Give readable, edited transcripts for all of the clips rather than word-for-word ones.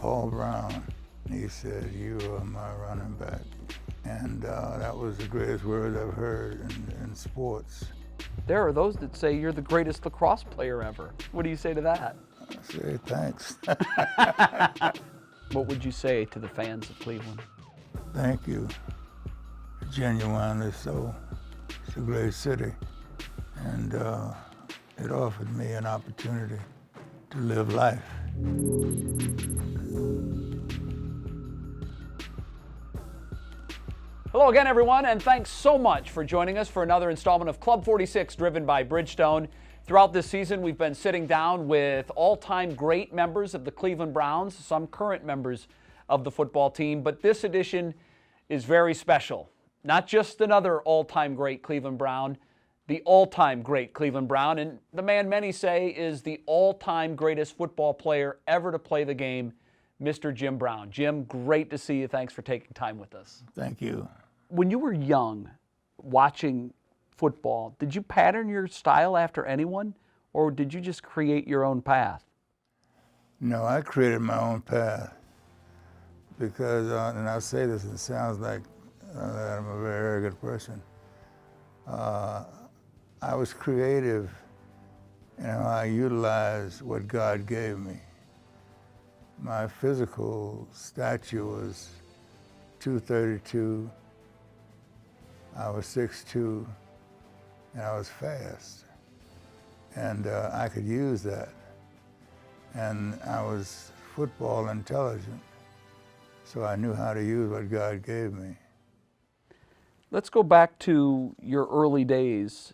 Paul Brown. He said, "You are my running back." And that was the greatest word I've heard in sports. There are those that say you're the greatest lacrosse player ever. What do you say to that? I say, thanks. What would you say to the fans of Cleveland? Thank you. Genuinely so. It's a great city. And it offered me an opportunity to live life. Hello again, everyone, and thanks so much for joining us for another installment of Club 46, driven by Bridgestone. Throughout this season, we've been sitting down with all-time great members of the Cleveland Browns, some current members of the football team, but this edition is very special. Not just another all-time great Cleveland Brown, the all-time great Cleveland Brown, and the man many say is the all-time greatest football player ever to play the game, Mr. Jim Brown. Jim, great to see you. Thanks for taking time with us. Thank you. When you were young, watching football, did you pattern your style after anyone, or did you just create your own path? No, I created my own path because, and I'll say this, it sounds like that I'm a very arrogant person. I was creative in how I utilized what God gave me. My physical stature was 232. I was 6'2", and I was fast. And I could use that. And I was football intelligent, so I knew how to use what God gave me. Let's go back to your early days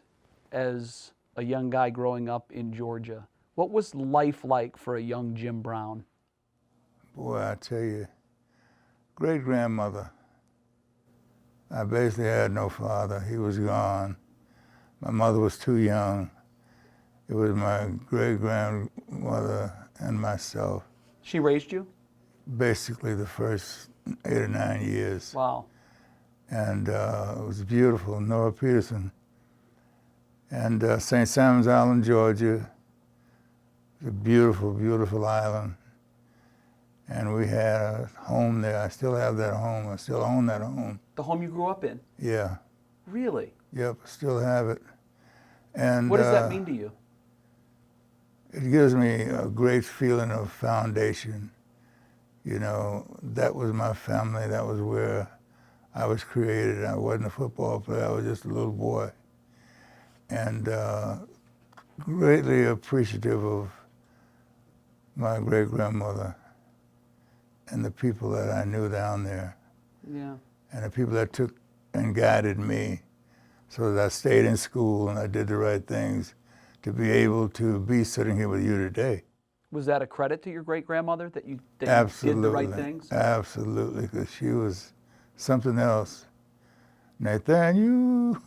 as a young guy growing up in Georgia. What was life like for a young Jim Brown? Boy, I tell you, great-grandmother. I basically had no father. He was gone. My mother was too young. It was my great-grandmother and myself. She raised you? Basically the first 8 or 9 years. Wow. And it was beautiful, Nora Peterson. And St. Simons Island, Georgia, it's a beautiful, beautiful island. And we had a home there. I still have that home. I still own that home. The home you grew up in? Yeah. Really? Yep, still have it. And what does that mean to you? It gives me a great feeling of foundation. You know, that was my family. That was where I was created. I wasn't a football player. I was just a little boy. And greatly appreciative of my great-grandmother and the people that I knew down there. Yeah. And the people that took and guided me so that I stayed in school and I did the right things to be able to be sitting here with you today. Was that a credit to your great-grandmother that you did the right things? Absolutely, because she was something else. Nathaniel.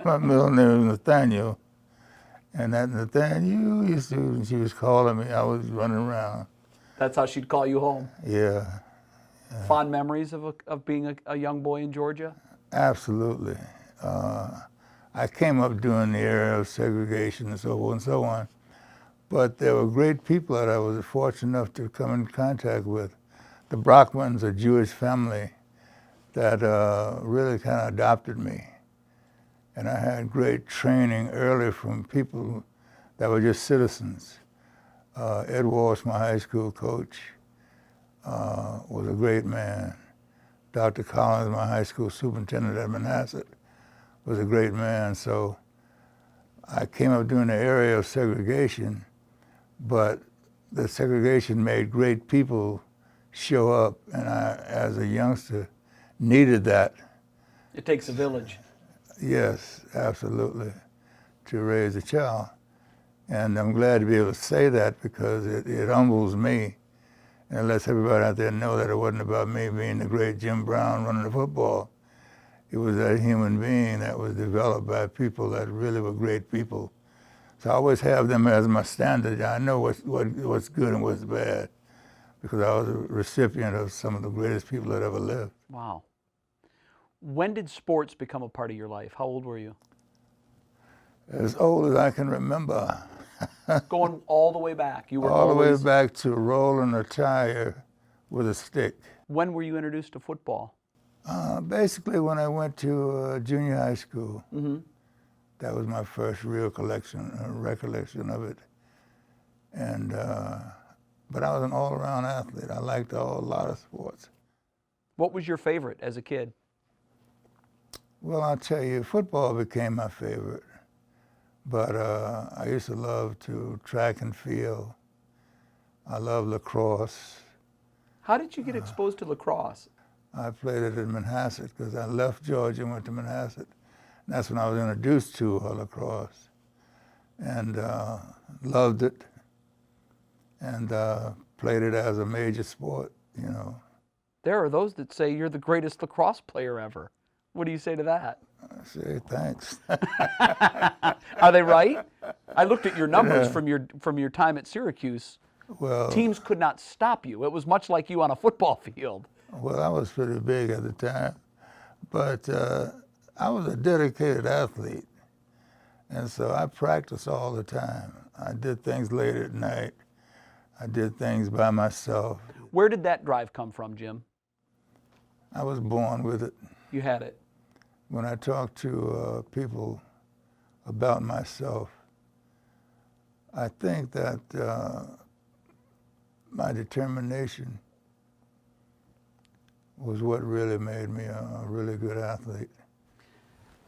My middle name was Nathaniel. And that Nathaniel used to, when she was calling me, I was running around. That's how she'd call you home? Yeah. Fond memories of being a young boy in Georgia? Absolutely. I came up during the era of segregation and so forth and so on. But there were great people that I was fortunate enough to come in contact with. The Brockmans, a Jewish family that really kind of adopted me. And I had great training early from people that were just citizens. Ed Walsh, my high school coach, was a great man. Dr. Collins, my high school superintendent at Reminisces, was a great man. So I came up during the era of segregation, but the segregation made great people show up, and I, as a youngster, needed that. It takes a village. Yes, absolutely, to raise a child. And I'm glad to be able to say that because it humbles me and lets everybody out there know that it wasn't about me being the great Jim Brown running the football. It was that human being that was developed by people that really were great people. So I always have them as my standard. I know what's good and what's bad because I was a recipient of some of the greatest people that ever lived. Wow. When did sports become a part of your life? How old were you? As old as I can remember. Going all the way back. You were All the way always. back to rolling a tire with a stick. When were you introduced to football? Basically, when I went to junior high school, Mm-hmm. that was my first real recollection of it. And but I was an all-around athlete. I liked a lot of sports. What was your favorite as a kid? Well, I'll tell you, football became my favorite. But I used to love to track and field. I love lacrosse. How did you get exposed to lacrosse? I played it in Manhasset because I left Georgia and went to Manhasset. And that's when I was introduced to lacrosse. And loved it. And played it as a major sport, you know. There are those that say you're the greatest lacrosse player ever. What do you say to that? I say thanks. Are they right? I looked at your numbers from your time at Syracuse. Well, Teams could not stop you. It was much like you on a football field. well, I was pretty big at the time, but I was a dedicated athlete, and so I practiced all the time. I did things late at night. I did things by myself. Where did that drive come from, Jim? I was born with it. You had it. When I talk to people about myself, I think that my determination was what really made me a really good athlete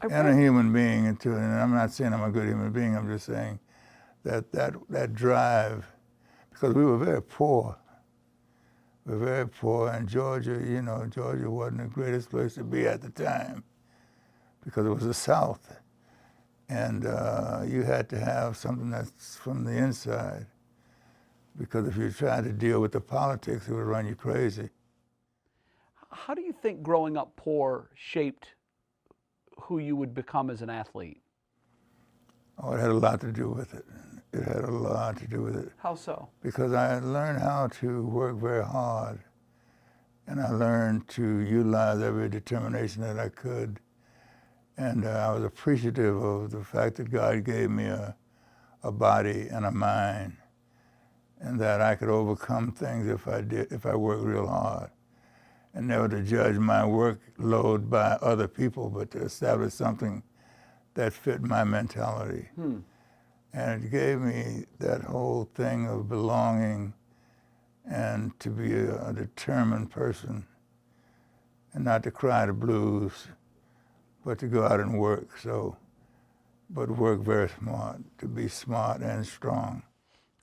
and a human being. And I'm not saying I'm a good human being. I'm just saying that drive, because we were very poor. We were very poor, and Georgia, you know, Georgia wasn't the greatest place to be at the time because it was the South. And you had to have something that's from the inside, because if you tried to deal with the politics, it would run you crazy. How do you think growing up poor shaped who you would become as an athlete? Oh, it had a lot to do with it. It had a lot to do with it. How so? Because I learned how to work very hard, and I learned to utilize every determination that I could. And I was appreciative of the fact that God gave me a body and a mind, and that I could overcome things if I worked real hard. And never to judge my workload by other people, but to establish something that fit my mentality. And it gave me that whole thing of belonging and to be a determined person and not to cry the blues, but to go out and work. But work very smart, to be smart and strong.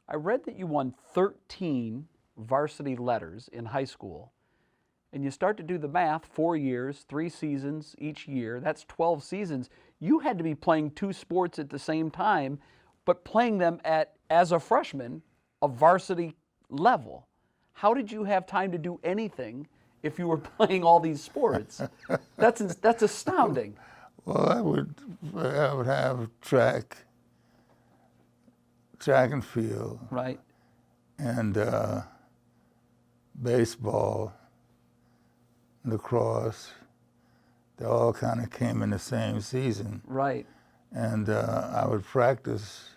I read that you won 13 varsity letters in high school. And you start to do the math, 4 years, 3 seasons each year, that's 12 seasons. You had to be playing 2 sports at the same time, but playing them as a freshman, a varsity level. How did you have time to do anything if you were playing all these sports? That's astounding. Well, I would have track and field, Right. and baseball, lacrosse. They all kind of came in the same season. Right. And I would practice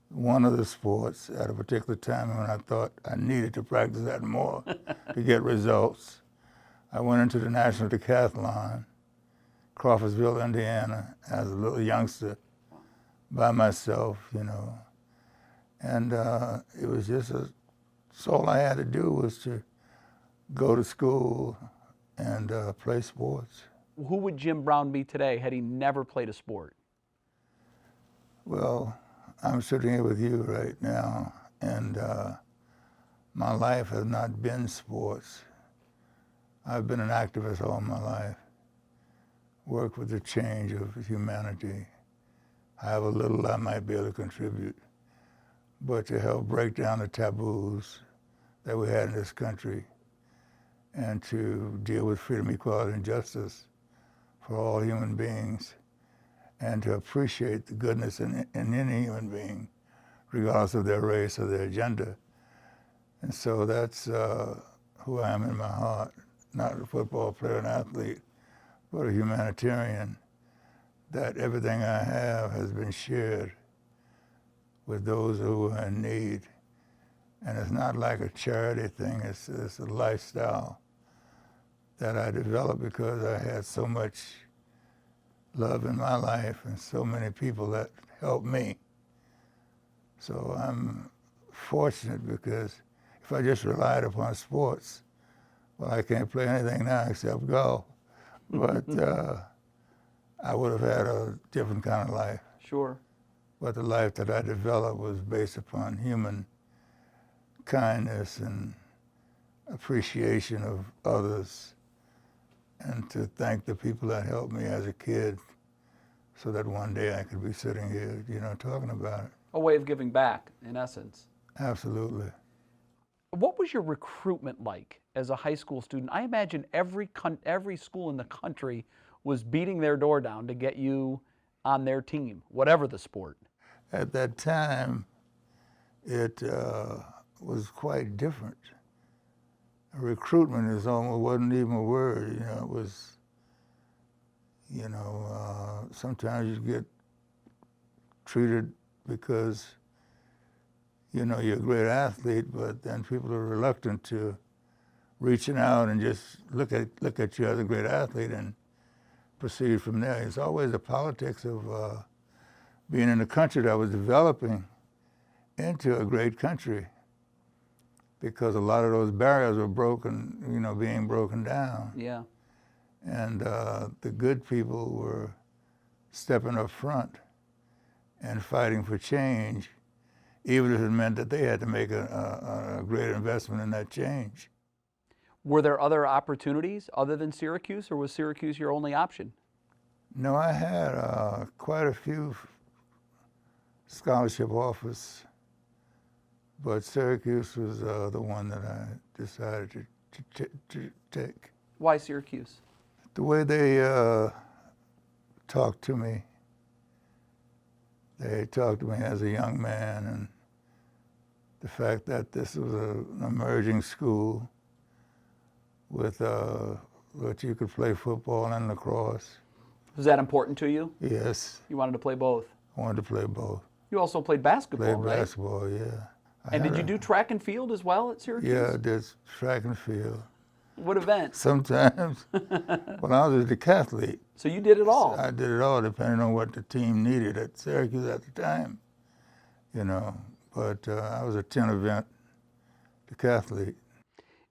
one of the sports at a particular time when I thought I needed to practice that more to get results. I went into the National Decathlon, Crawfordsville, Indiana, as a little youngster by myself, you know. And it was just so all I had to do was to go to school and play sports. Who would Jim Brown be today had he never played a sport? Well, I'm sitting here with you right now, and my life has not been sports. I've been an activist all my life, worked with the change of humanity, however little I might be able to contribute, but to help break down the taboos that we had in this country and to deal with freedom, equality, and justice for all human beings, and to appreciate the goodness in any human being, regardless of their race or their gender. And so that's who I am in my heart, not a football player, an athlete, but a humanitarian, that everything I have has been shared with those who are in need. And it's not like a charity thing, it's a lifestyle that I developed because I had so much love in my life and so many people that helped me. So I'm fortunate because if I just relied upon sports, well, I can't play anything now except golf. But I would have had a different kind of life. Sure. But the life that I developed was based upon human kindness and appreciation of others, and to thank the people that helped me as a kid so that one day I could be sitting here, talking about it. A way of giving back, in essence. Absolutely. What was your recruitment like as a high school student? I imagine every school in the country was beating their door down to get you on their team, whatever the sport. At that time, it was quite different. Recruitment wasn't even a word. It was, sometimes you get treated because, you're a great athlete, but then people are reluctant to reaching out and just look at you as a great athlete and proceed from there. It's always the politics of being in a country that was developing into a great country, because a lot of those barriers were being broken down. Yeah. And the good people were stepping up front and fighting for change, even if it meant that they had to make a great investment in that change. Were there other opportunities other than Syracuse, or was Syracuse your only option? No, I had quite a few scholarship offers, but Syracuse was the one that I decided to take. Why Syracuse? The way they talked to me. They talked to me as a young man, and the fact that this was an emerging school with which you could play football and lacrosse. Was that important to you? Yes. You wanted to play both? I wanted to play both. You also played basketball, right? Played basketball, yeah. And did you do track and field as well at Syracuse? Yeah, I did track and field. What event? Sometimes. When I was a decathlete. So you did it all? I did it all, depending on what the team needed at Syracuse at the time, But I was a 10-event decathlete.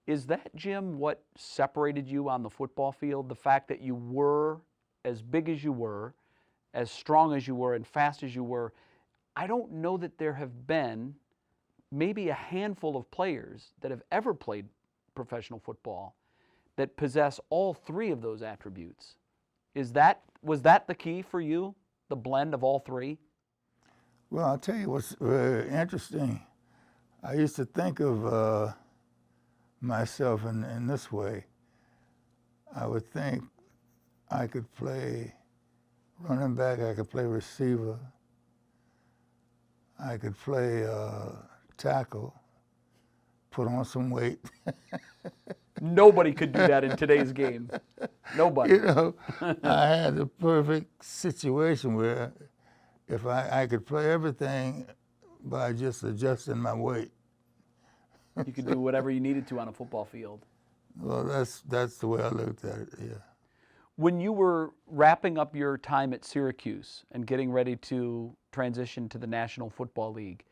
Is that, Jim, what separated you on the football field? The fact that you were as big as you were, as strong as you were, and fast as you were? I don't know that there have been maybe a handful of players that have ever played professional football that possess all three of those attributes. Was that the key for you, the blend of all three? Well, I'll tell you what's very interesting. I used to think of myself in this way. I would think I could play running back, I could play receiver, I could play tackle, put on some weight. Nobody could do that in today's game. Nobody. I had the perfect situation where if I could play everything by just adjusting my weight. You could do whatever you needed to on a football field. Well, that's the way I looked at it, yeah. When you were wrapping up your time at Syracuse and getting ready to transition to the National Football League,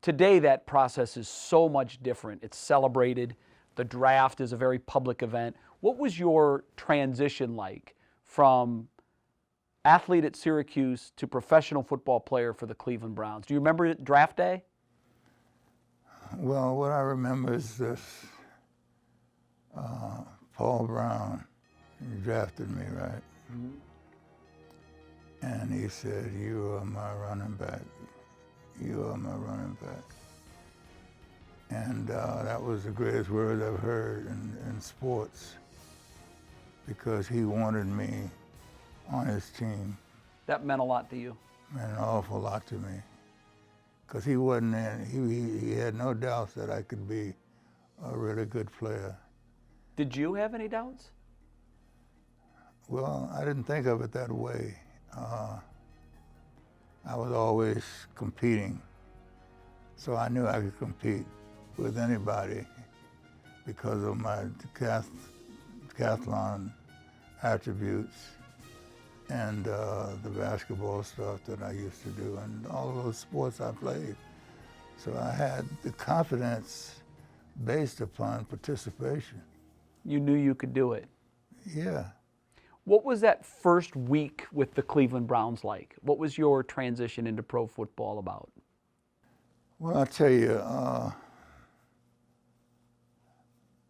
today that process is so much different. It's celebrated. The draft is a very public event. What was your transition like from athlete at Syracuse to professional football player for the Cleveland Browns? Do you remember draft day? Well, what I remember is this. Paul Brown, he drafted me, right? Mm-hmm. And he said, "You are my running back. You are my running back." And that was the greatest word I've heard in sports, because he wanted me on his team. That meant a lot to you. Meant an awful lot to me, because he wasn't in. He had no doubts that I could be a really good player. Did you have any doubts? Well, I didn't think of it that way. I was always competing So I knew I could compete with anybody because of my decathlon attributes and the basketball stuff that I used to do and all of those sports I played. So I had the confidence based upon participation. You knew you could do it. Yeah. What was that first week with the Cleveland Browns like? What was your transition into pro football about? Well, I'll tell you,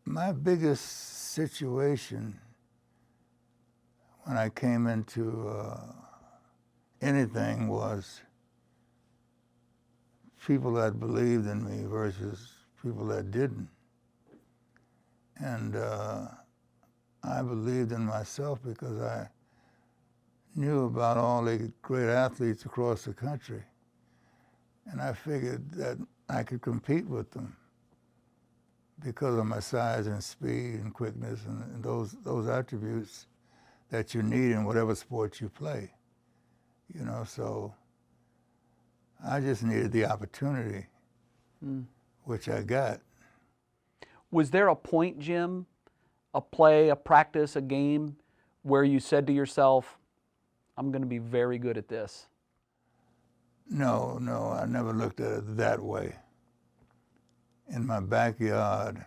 my biggest situation when I came into anything was people that believed in me versus people that didn't. And I believed in myself because I knew about all the great athletes across the country. And I figured that I could compete with them because of my size and speed and quickness and those attributes that you need in whatever sport you play. You know, so I just needed the opportunity, which I got. Was there a point, Jim, a play, a practice, a game, where you said to yourself, I'm going to be very good at this? No, I never looked at it that way. In my backyard,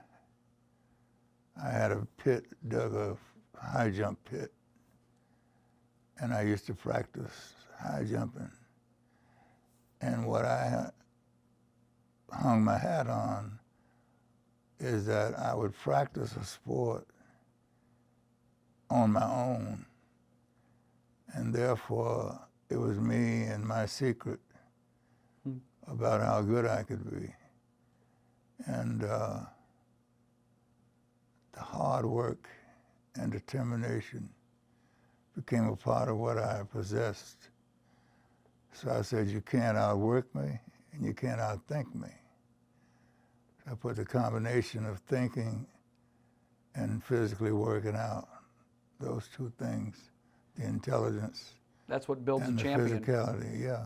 I had a pit, dug a high jump pit, and I used to practice high jumping. And what I hung my hat on is that I would practice a sport on my own, and therefore it was me and my secret about how good I could be. And the hard work and determination became a part of what I possessed. So I said, you can't outwork me and you can't outthink me. I put the combination of thinking and physically working out, those two things, the intelligence. That's what builds and a champion. The physicality, yeah.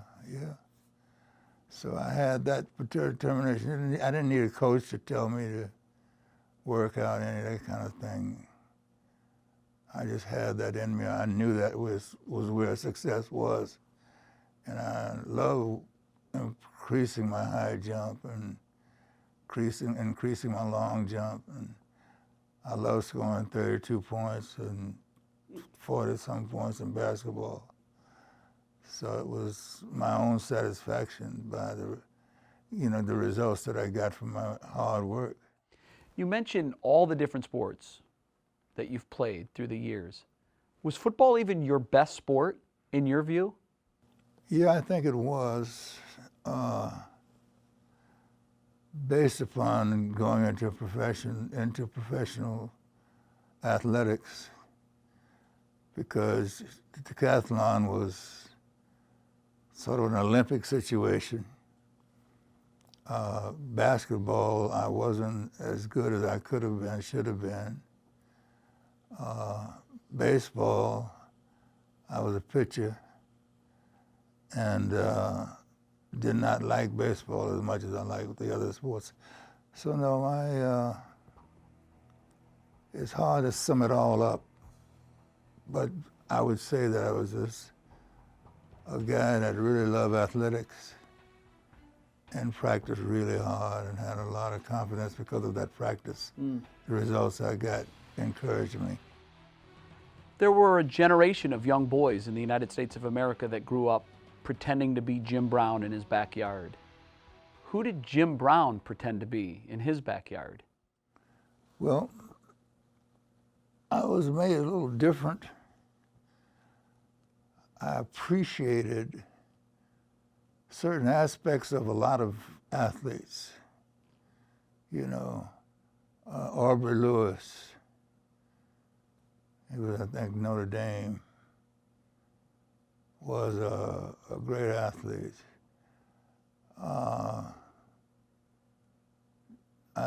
So I had that determination. I didn't need a coach to tell me to work out, any of that kind of thing. I just had that in me. I knew that was where success was. And I love increasing my high jump and increasing my long jump. And I love scoring 32 points and 40-some points in basketball. So it was my own satisfaction by the results that I got from my hard work. You mentioned all the different sports that you've played through the years. Was football even your best sport, in your view? Yeah, I think it was, based upon going into professional athletics, because the decathlon was sort of an Olympic situation. Basketball, I wasn't as good as I could have been, should have been. Baseball, I was a pitcher and did not like baseball as much as I liked the other sports. So no, it's hard to sum it all up, but I would say that I was just a guy that really loved athletics and practiced really hard and had a lot of confidence because of that practice. The results I got encouraged me. There were a generation of young boys in the United States of America that grew up pretending to be Jim Brown in his backyard. Who did Jim Brown pretend to be in his backyard? Well, I was made a little different. I appreciated certain aspects of a lot of athletes. You know, Aubrey Lewis, he was, I think, Notre Dame, was a great athlete. I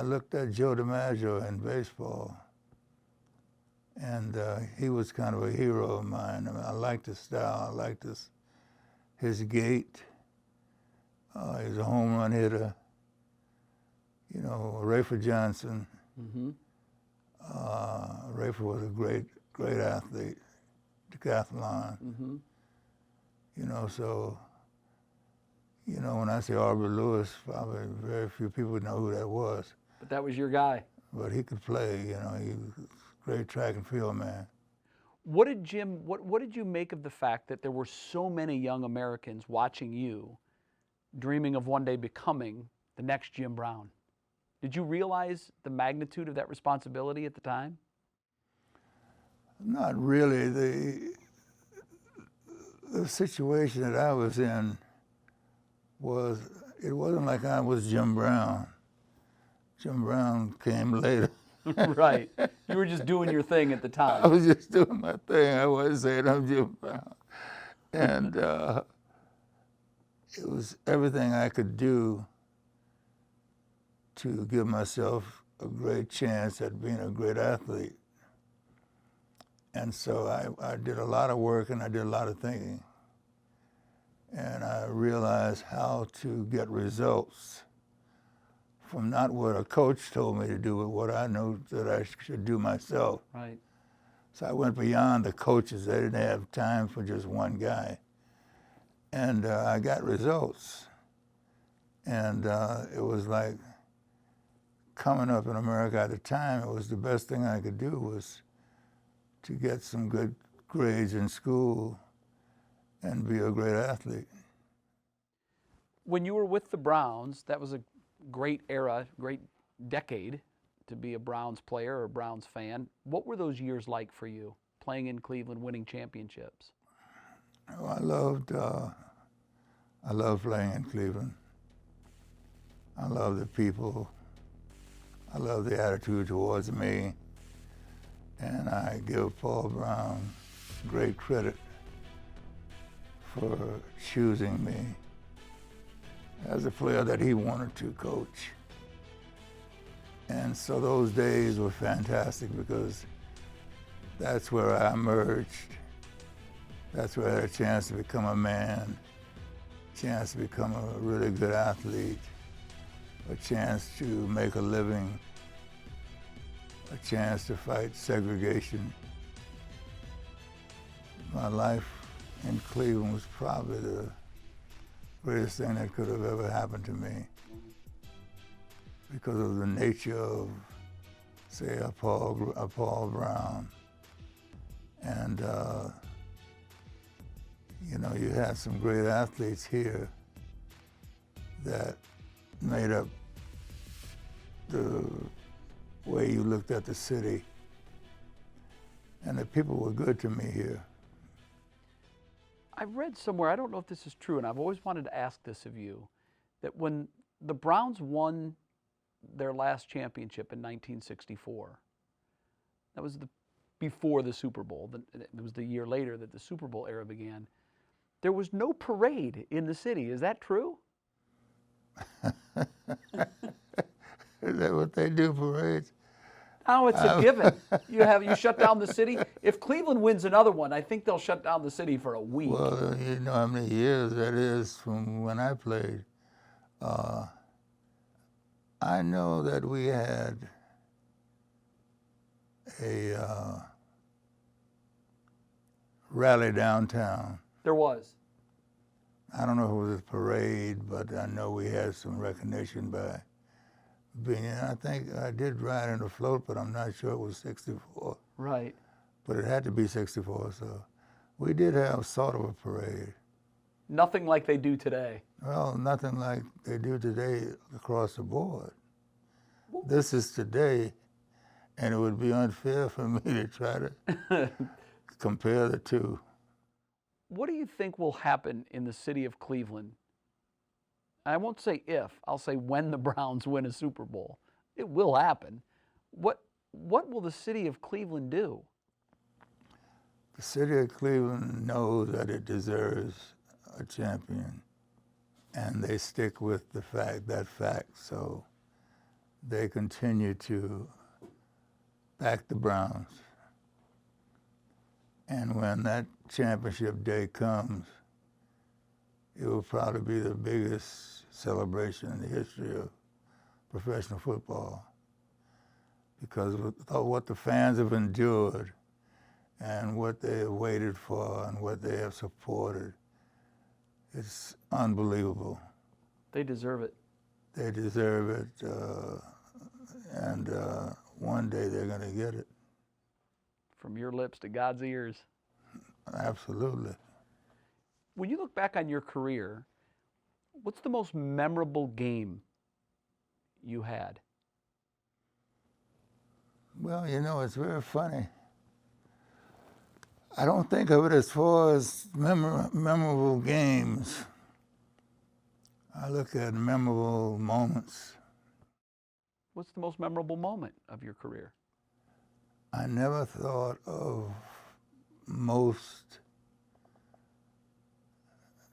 looked at Joe DiMaggio in baseball, and he was kind of a hero of mine. I mean, I liked his style, I liked his gait. He was a home run hitter. You know, Rafer Johnson. Mm-hmm. Rafer was a great athlete, decathlon. Mm-hmm. You know, so, you know, when I say Aubrey Lewis, probably very few people know who that was. But that was your guy. But he could play, you know, he was a great track and field man. What did Jim, what did you make of the fact that there were so many young Americans watching you, dreaming of one day becoming the next Jim Brown? Did you realize the magnitude of that responsibility at the time? Not really. The situation that I was in was, it wasn't like I was Jim Brown. Jim Brown came later. Right. You were just doing your thing at the I time. was just doing my thing. I wasn't saying I'm Jim Brown. And it was everything I could do to give myself a great chance at being a great athlete. And so I did a lot of work and I did a lot of thinking. And I realized how to get results from not what a coach told me to do, but what I know that I should do myself. Right. So I went beyond the coaches. They didn't have time for just one guy. And I got results. And it was like coming up in America at the time, it was the best thing I could do was to get some good grades in school and be a great athlete. When you were with the Browns, that was a great era, great decade to be a Browns player or Browns fan. What were those years like for you, playing in Cleveland, winning championships? Oh, I loved playing in Cleveland. I loved the people. I loved the attitude towards me. And I give Paul Brown great credit for choosing me as a player that he wanted to coach. And so those days were fantastic because that's where I emerged. That's where I had a chance to become a man, a chance to become a really good athlete, a chance to make a living, a chance to fight segregation. My life in Cleveland was probably the greatest thing that could have ever happened to me because of the nature of, say, a Paul Brown. And, you know, you had some great athletes here that made up the way you looked at the city. And the people were good to me here. I read somewhere, I don't know if this is true, and I've always wanted to ask this of you, that when the Browns won their last championship in 1964, that was before the Super Bowl, it was the year later that the Super Bowl era began, there was no parade in the city. Is that true? Is that what they do, parades? Oh, it's a given. You shut down the city. If Cleveland wins another one, I think they'll shut down the city for a week. Well, you know how many years that is from when I played. I know that we had a rally downtown. There was. I don't know if it was a parade, but I know we had some recognition by being, I think I did ride in a float, but I'm not sure it was 64. Right. But it had to be 64, so we did have sort of a parade. Nothing like they do today. Well, nothing like they do today across the board. This is today, and it would be unfair for me to try to compare the two. What do you think will happen in the city of Cleveland? I won't say if, I'll say when the Browns win a Super Bowl. It will happen. What will the city of Cleveland do? The city of Cleveland knows that it deserves a champion, and they stick with that fact. So they continue to back the Browns. And when that championship day comes, it will probably be the biggest celebration in the history of professional football, because of what the fans have endured and what they have waited for and what they have supported. It's unbelievable. They deserve it. They deserve it, and one day they're going to get it. From your lips to God's ears. Absolutely. When you look back on your career, what's the most memorable game you had? Well, you know, it's very funny. I don't think of it as far as memorable games. I look at memorable moments. What's the most memorable moment of your career? I never thought of most.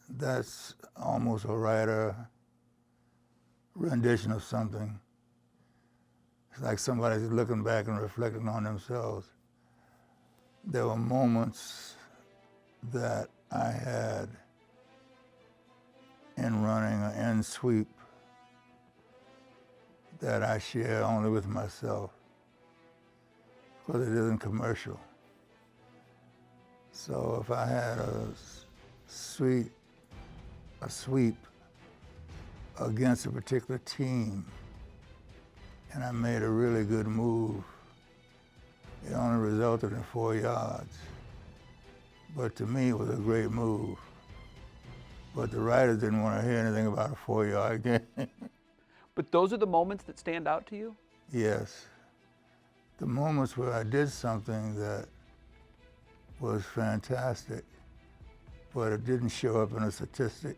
That's almost a writer rendition of something. It's like somebody's looking back and reflecting on themselves. There were moments that I had in running or in sweep that I share only with myself, because it isn't commercial. So if I had a sweep against a particular team and I made a really good move, it only resulted in 4 yards. But to me, it was a great move. But the writers didn't want to hear anything about a 4-yard game. But those are the moments that stand out to you? Yes. The moments where I did something that was fantastic, but it didn't show up in a statistic.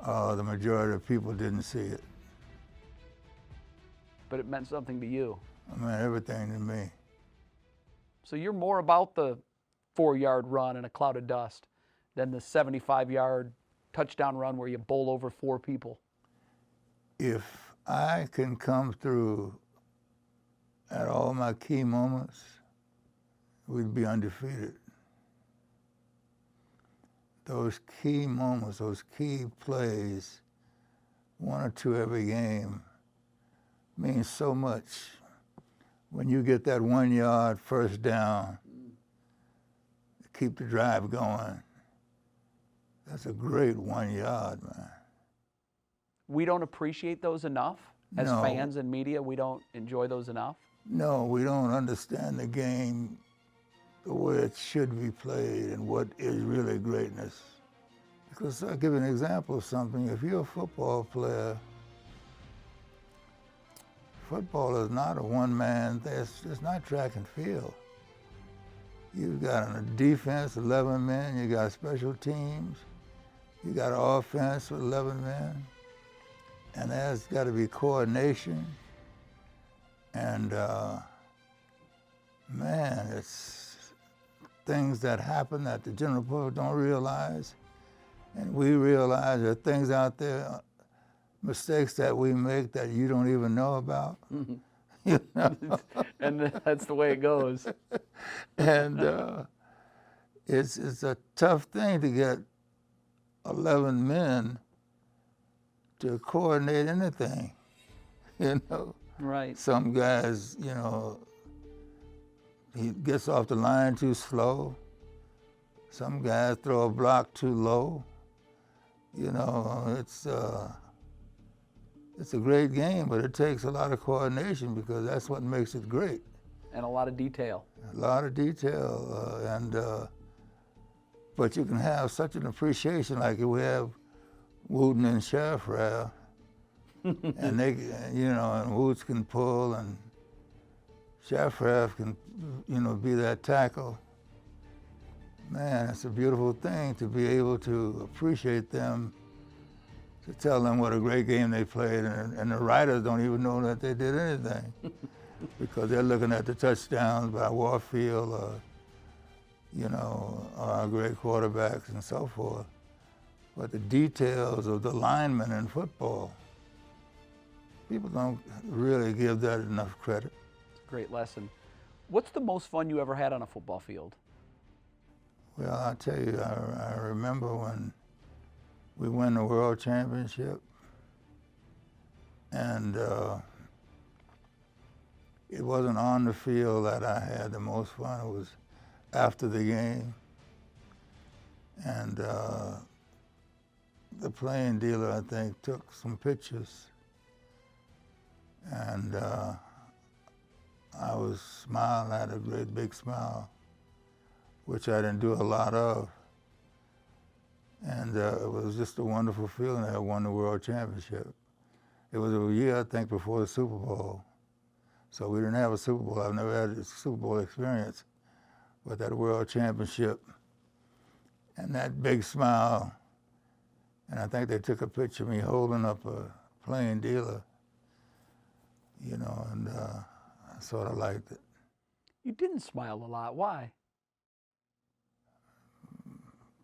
The majority of people didn't see it. But it meant something to you. It meant everything to me. So you're more about the 4-yard run in a cloud of dust than the 75-yard touchdown run where you bowl over 4 people. If I can come through at all my key moments, we'd be undefeated. Those key moments, those key plays, 1 or 2 every game, means so much. When you get that 1-yard first down, keep the drive going, that's a great 1 yard, man. We don't appreciate those enough? As No. fans and media, we don't enjoy those enough? No, we don't understand the game the way it should be played and what is really greatness. Because I'll give you an example of something. If you're a football player, football is not a one-man thing. It's not track and field. You've got on a defense, 11 men. You got special teams. You got an offense with 11 men. And there's got to be coordination. And man, it's things that happen that the general public don't realize. And we realize there are things out there, mistakes that we make that you don't even know about. Mm-hmm. You know? And that's the way it goes. And it's a tough thing to get 11 men to coordinate anything, you know? Right. Some guys, you know, he gets off the line too slow. Some guys throw a block too low. You know, it's a great game, but it takes a lot of coordination because that's what makes it great. And a lot of detail. A lot of detail, but you can have such an appreciation, like we have Wooten and Shafrath, and they, you know, and Woots can pull, and Shafrath can, you know, be that tackle. Man, it's a beautiful thing to be able to appreciate them, to tell them what a great game they played, and the writers don't even know that they did anything because they're looking at the touchdowns by Warfield or, you know, our great quarterbacks and so forth. But the details of the linemen in football, people don't really give that enough credit. It's a great lesson. What's the most fun you ever had on a football field? Well, I'll tell you, I remember when we won the world championship, And it wasn't on the field that I had the most fun. It was after the game. And the playing dealer, I think, took some pictures. And I was smiling, I had a great big smile, which I didn't do a lot of. And it was just a wonderful feeling to have won the world championship. It was a year, I think, before the Super Bowl. So we didn't have a Super Bowl. I've never had a Super Bowl experience. But that world championship and that big smile, and I think they took a picture of me holding up a playing dealer, you know, and I sort of liked it. You didn't smile a lot. Why?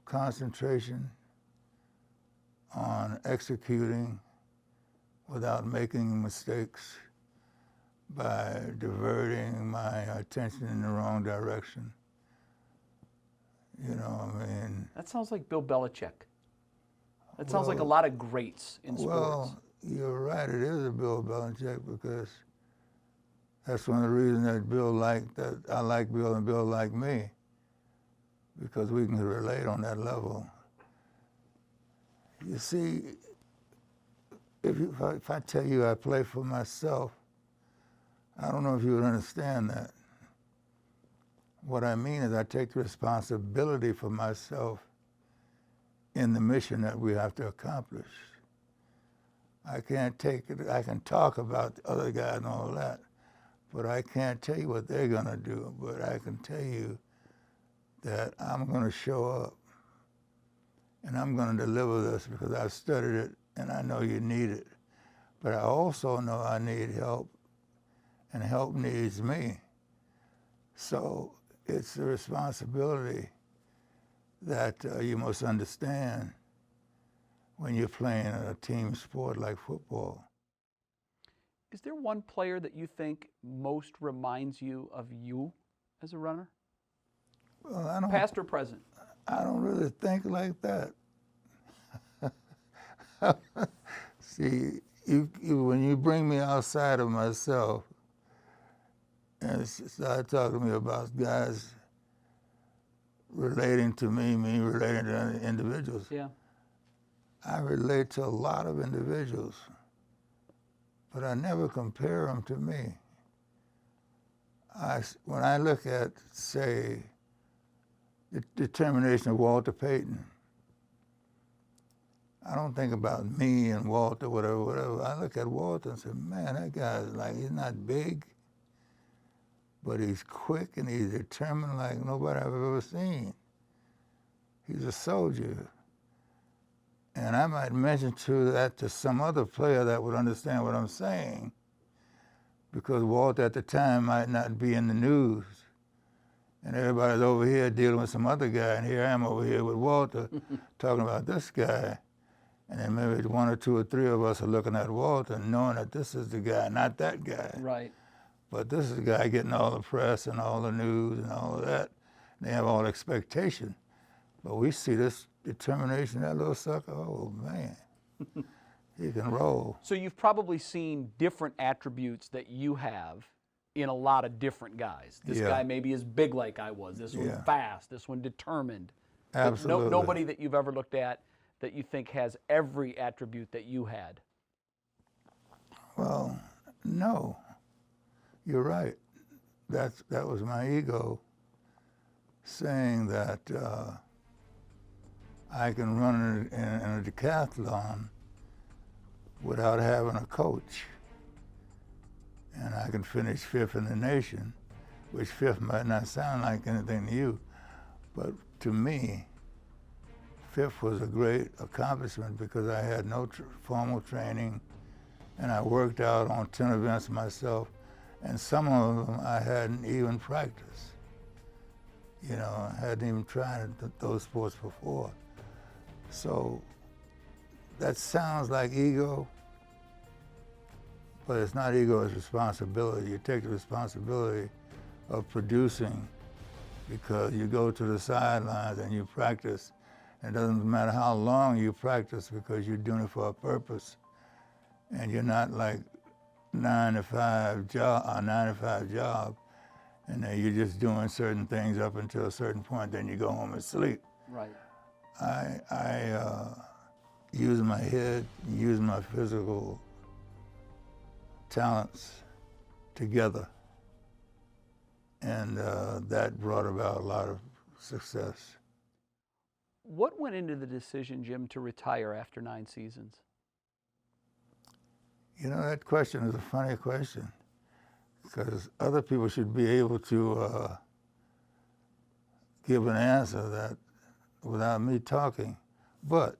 Concentration on executing without making mistakes by diverting my attention in the wrong direction. You know, I mean... That sounds like Bill Belichick. That sounds like a lot of greats in sports. Well, you're right, it is a Bill Belichick, because that's one of the reasons that I like Bill and Bill like me, because we can relate on that level. You see, if I tell you I play for myself, I don't know if you would understand that. What I mean is I take responsibility for myself in the mission that we have to accomplish. I can't take it, I can talk about the other guy and all that, but I can't tell you what they're gonna do, but I can tell you that I'm gonna show up and I'm gonna deliver this because I've studied it and I know you need it. But I also know I need help and help needs me. So it's the responsibility that you must understand when you're playing a team sport like football. Is there one player that you think most reminds you of you as a runner? Well, I don't, past or present? I don't really think like that. See, when you bring me outside of myself and start talking to me about guys relating to me relating to other individuals, yeah. I relate to a lot of individuals, but I never compare them to me. When I look at, say, the determination of Walter Payton, I don't think about me and Walter, whatever. I look at Walter and say, man, that guy's like, he's not big, but he's quick and he's determined like nobody I've ever seen. He's a soldier. And I might mention that to some other player that would understand what I'm saying, because Walter at the time might not be in the news. And everybody's over here dealing with some other guy, and here I am over here with Walter talking about this guy. And then maybe one or two or three of us are looking at Walter and knowing that this is the guy, not that guy. Right. But this is the guy getting all the press and all the news and all of that. They have all expectation. But we see this determination, that little sucker, oh man, he can roll. So you've probably seen different attributes that you have in a lot of different guys. This guy maybe is big like I was, this one fast, this one determined. Absolutely. Nobody that you've ever looked at that you think has every attribute that you had. Well, no, you're right. That was my ego saying that I can run in a decathlon without having a coach. And I can finish fifth in the nation, which fifth might not sound like anything to you, but to me, fifth was a great accomplishment because I had no formal training, and I worked out on 10 events myself, and some of them I hadn't even practiced. You know, I hadn't even tried those sports before. So that sounds like ego, but it's not ego, it's responsibility. You take the responsibility of producing because you go to the sidelines and you practice. It doesn't matter how long you practice because you're doing it for a purpose. and you're not like 9 to 5 job, and then you're just doing certain things up until a certain point, then you go home and sleep. Right. I use my head, use my physical talents together, and that brought about a lot of success. What went into the decision, Jim, to retire after 9 seasons? You know, that question is a funny question, because other people should be able to give an answer that without me talking. But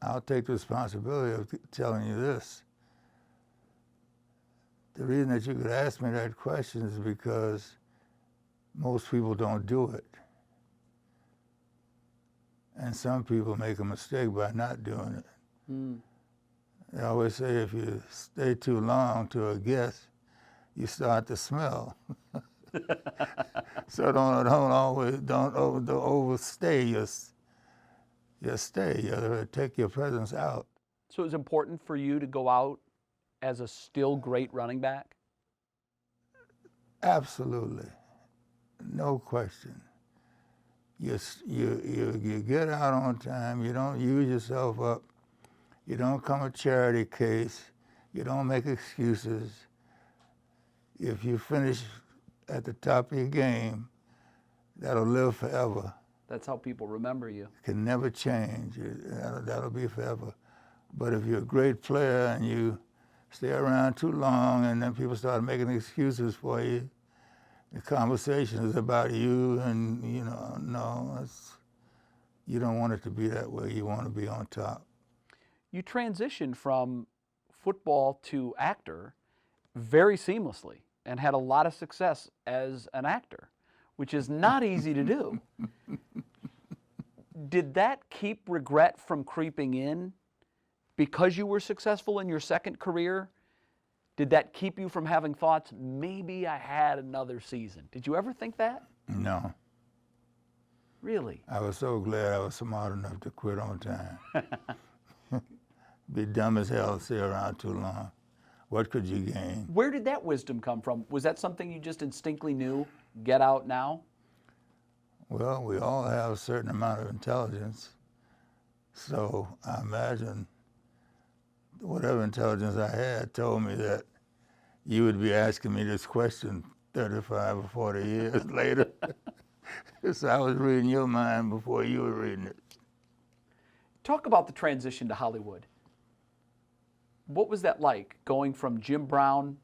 I'll take the responsibility of telling you this. The reason that you could ask me that question is because most people don't do it. And some people make a mistake by not doing it. Mm. They always say if you stay too long to a guest, you start to smell. So don't overstay your stay. You take your presence out. So it was important for you to go out as a still great running back? Absolutely, no question. You get out on time. You don't use yourself up. You don't come a charity case. You don't make excuses. If you finish at the top of your game, that'll live forever. That's how people remember you. Can never change. That'll be forever. But if you're a great player and you stay around too long and then people start making excuses for you, the conversation is about you, and you don't want it to be that way. You want to be on top. You transitioned from football to actor very seamlessly and had a lot of success as an actor, which is not easy to do. Did that keep regret from creeping in because you were successful in your second career? Did that keep you from having thoughts, maybe I had another season? Did you ever think that? No. Really? I was so glad I was smart enough to quit on time. Be dumb as hell to stay around too long. What could you gain? Where did that wisdom come from? Was that something you just instinctively knew, get out now? Well, we all have a certain amount of intelligence. So I imagine whatever intelligence I had told me that you would be asking me this question 35 or 40 years later. So I was reading your mind before you were reading it. Talk about the transition to Hollywood. What was that like, going from Jim Brown,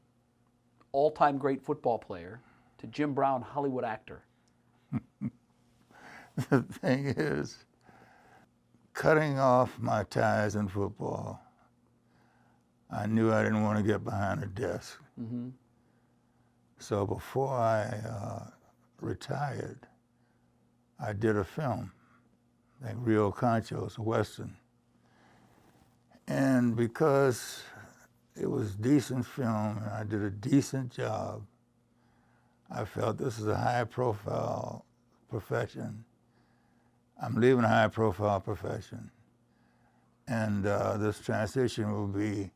all-time great football player, to Jim Brown, Hollywood actor? The thing is, cutting off my ties in football, I knew I didn't want to get behind a desk. Mm-hmm. So before I retired, I did a film, like Rio Concho's, a Western. And because it was decent film and I did a decent job, I felt this is a high-profile profession. I'm leaving a high-profile profession, and this transition will be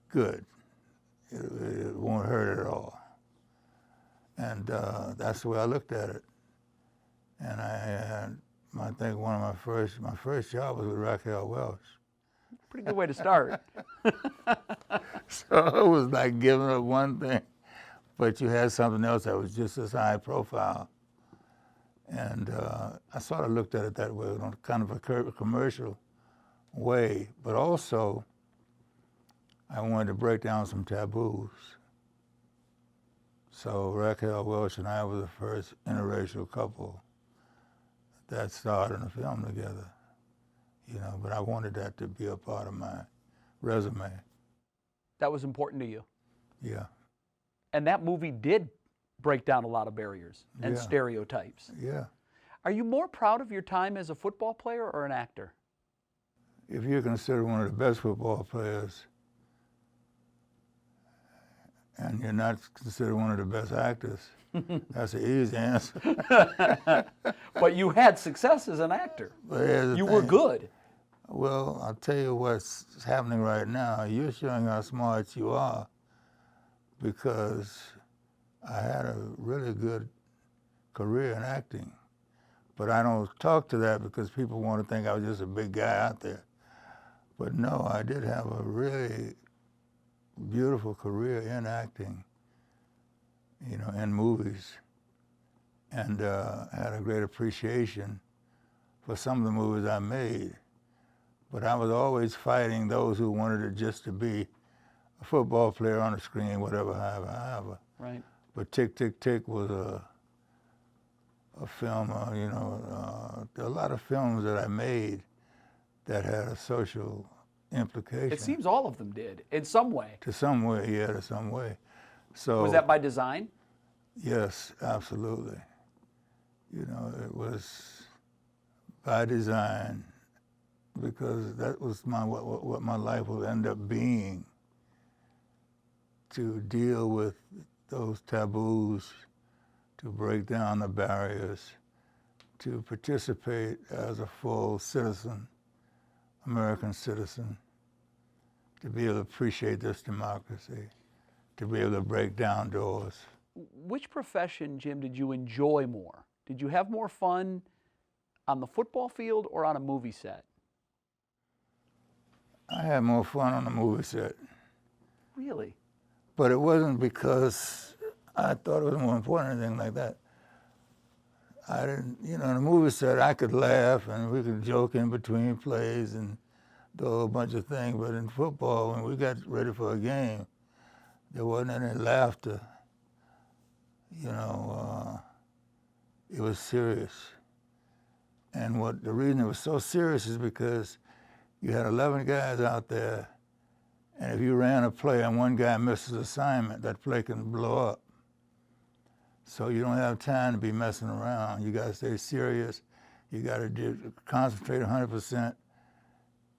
good. It won't hurt at all. And that's the way I looked at it. And I think one of my first job was with Raquel Welch. Pretty good way to start. So it was like giving up one thing, but you had something else that was just as high profile. And I sort of looked at it that way, on kind of a commercial way, but also I wanted to break down some taboos. So Raquel Welch and I were the first interracial couple that starred in a film together, but I wanted that to be a part of my resume. That was important to you. Yeah. And that movie did break down a lot of barriers and stereotypes. Yeah. Are you more proud of your time as a football player or an actor? If you're considered one of the best football players and you're not considered one of the best actors, that's an easy answer. But you had success as an actor. But here's the You were thing. good. Well, I'll tell you what's happening right now. You're showing how smart you are, because I had a really good career in acting. But I don't talk to that because people want to think I was just a big guy out there. But no, I did have a really beautiful career in acting, you know, in movies, and had a great appreciation for some of the movies I made. But I was always fighting those who wanted it just to be a football player on the screen, whatever, however. Right. But Tick, Tick, Tick was a film, there are a lot of films that I made that had a social implication. It seems all of them did, in some way. To some way, yeah, to some way. So Was that by design? Yes, absolutely. You know, it was by design, because that was what my life would end up being, to deal with those taboos, to break down the barriers, to participate as a full citizen, American citizen, to be able to appreciate this democracy, to be able to break down doors. Which profession, Jim, did you enjoy more? Did you have more fun on the football field or on a movie set? I had more fun on the movie set. Really? But it wasn't because I thought it was more important or anything like that. I didn't, you know, in a movie set, I could laugh and we could joke in between plays and do a whole bunch of things. But in football, when we got ready for a game, there wasn't any laughter. You know, it was serious. And the reason it was so serious is because you had 11 guys out there, and if you ran a play and one guy misses assignment, that play can blow up. So you don't have time to be messing around. You got to stay serious. You got to concentrate 100%.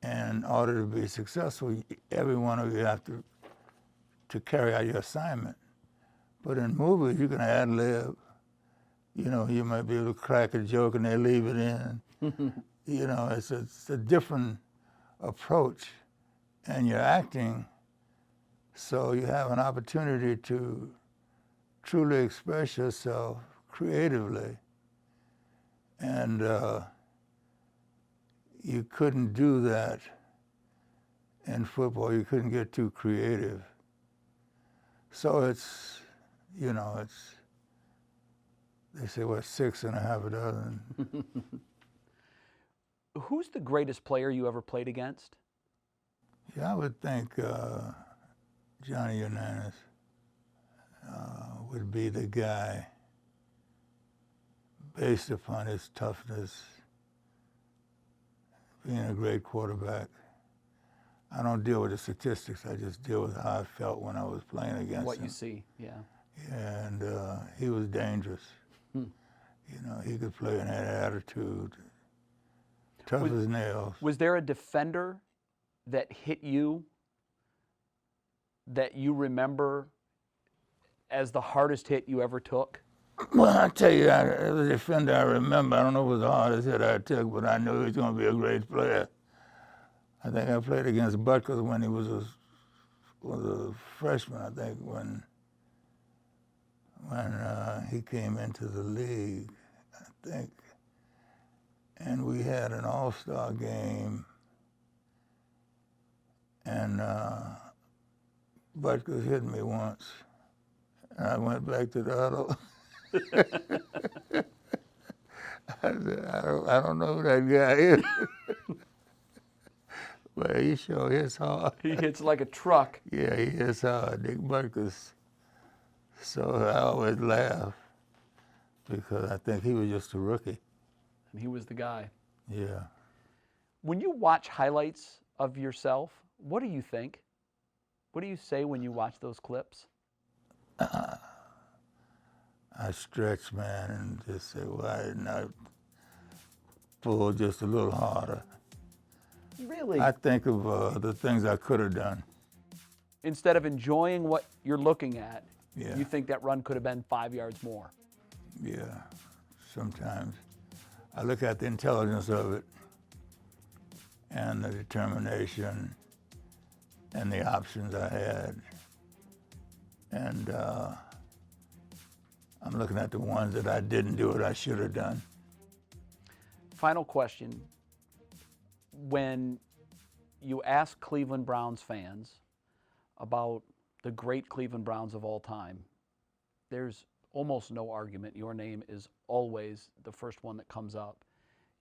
And in order to be successful, every one of you have to carry out your assignment. But in movies, you can ad lib. You know, you might be able to crack a joke and they leave it in. You know, it's a different approach. And you're acting, so you have an opportunity to truly express yourself creatively. And you couldn't do that in football. You couldn't get too creative. So it's, you know, they say, what, 6 and a half a dozen. Who's the greatest player you ever played against? Yeah, I would think Johnny Unitas would be the guy, based upon his toughness, being a great quarterback. I don't deal with the statistics. I just deal with how I felt when I was playing against him. What you see, yeah. And he was dangerous. You know, he could play in that attitude, tough as nails. Was there a defender that hit you that you remember as the hardest hit you ever took? Well, I tell you, as a defender, I remember, I don't know if it was the hardest hit I took, but I knew he was going to be a great player. I think I played against Butkus when he was a freshman, I think, when he came into the league, I think. And we had an all-star game, and Butkus hit me once. And I went back to the huddle. I said, I don't know who that guy is. But he sure hits hard. He hits like a truck. Yeah, he hits hard, Dick Butkus. So I always laugh because I think he was just a rookie. And he was the guy. Yeah. When you watch highlights of yourself, what do you think? What do you say when you watch those clips? I stretch, man, and just say, why didn't I pull just a little harder? Really? I think of the things I could have done. Instead of enjoying what you're looking at, Yeah. you think that run could have been 5 yards more. Yeah, sometimes. I look at the intelligence of it, and the determination and the options I had. And I'm looking at the ones that I didn't do what I should have done. Final question. When you ask Cleveland Browns fans about the great Cleveland Browns of all time, there's almost no argument. Your name is always the first one that comes up.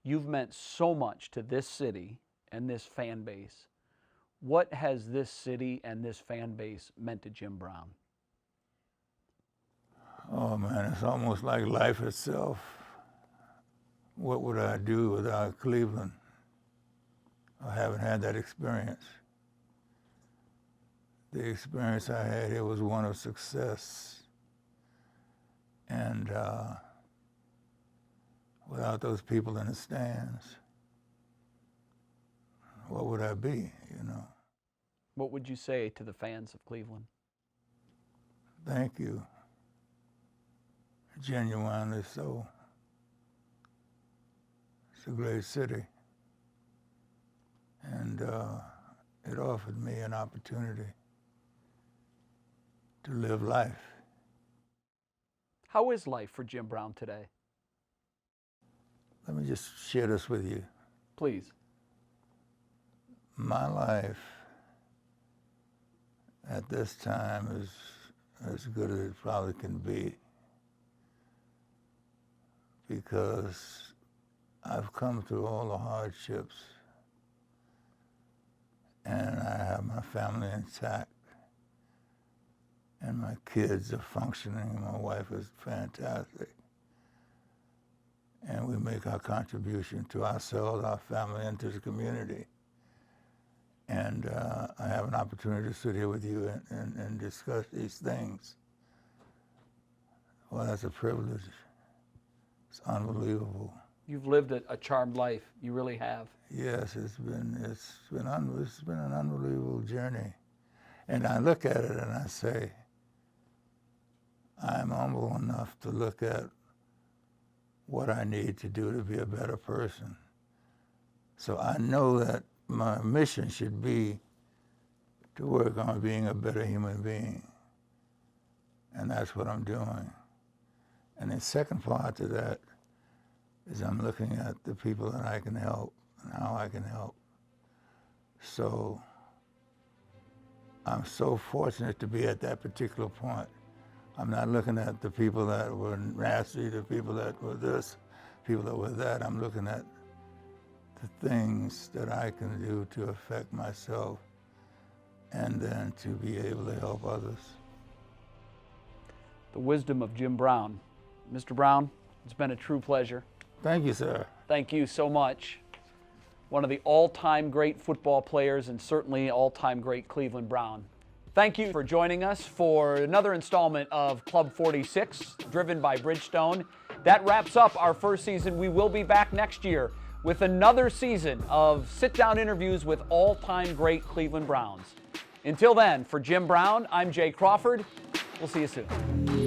You've meant so much to this city and this fan base. What has this city and this fan base meant to Jim Brown? Oh man, it's almost like life itself. What would I do without Cleveland? I haven't had that experience. The experience I had here was one of success. And without those people in the stands, what would I be, you know? What would you say to the fans of Cleveland? Thank you. Genuinely so. It's a great city. And it offered me an opportunity to live life. How is life for Jim Brown today? Let me just share this with you. Please. My life at this time is as good as it probably can be, because I've come through all the hardships and I have my family intact and my kids are functioning and my wife is fantastic. And we make our contribution to ourselves, our family, and to the community. And I have an opportunity to sit here with you and discuss these things. Well, that's a privilege. It's unbelievable. You've lived a charmed life. You really have. Yes, it's been an unbelievable journey. And I look at it and I say, I'm humble enough to look at what I need to do to be a better person. So I know that my mission should be to work on being a better human being. And that's what I'm doing. And the second part to that is I'm looking at the people that I can help and how I can help. So I'm so fortunate to be at that particular point. I'm not looking at the people that were nasty, the people that were this, people that were that. I'm looking at the things that I can do to affect myself and then to be able to help others. The wisdom of Jim Brown. Mr. Brown, it's been a true pleasure. Thank you, sir. Thank you so much. One of the all-time great football players and certainly all-time great Cleveland Brown. Thank you for joining us for another installment of Club 46, driven by Bridgestone. That wraps up our first season. We will be back next year with another season of sit-down interviews with all-time great Cleveland Browns. Until then, for Jim Brown, I'm Jay Crawford. We'll see you soon.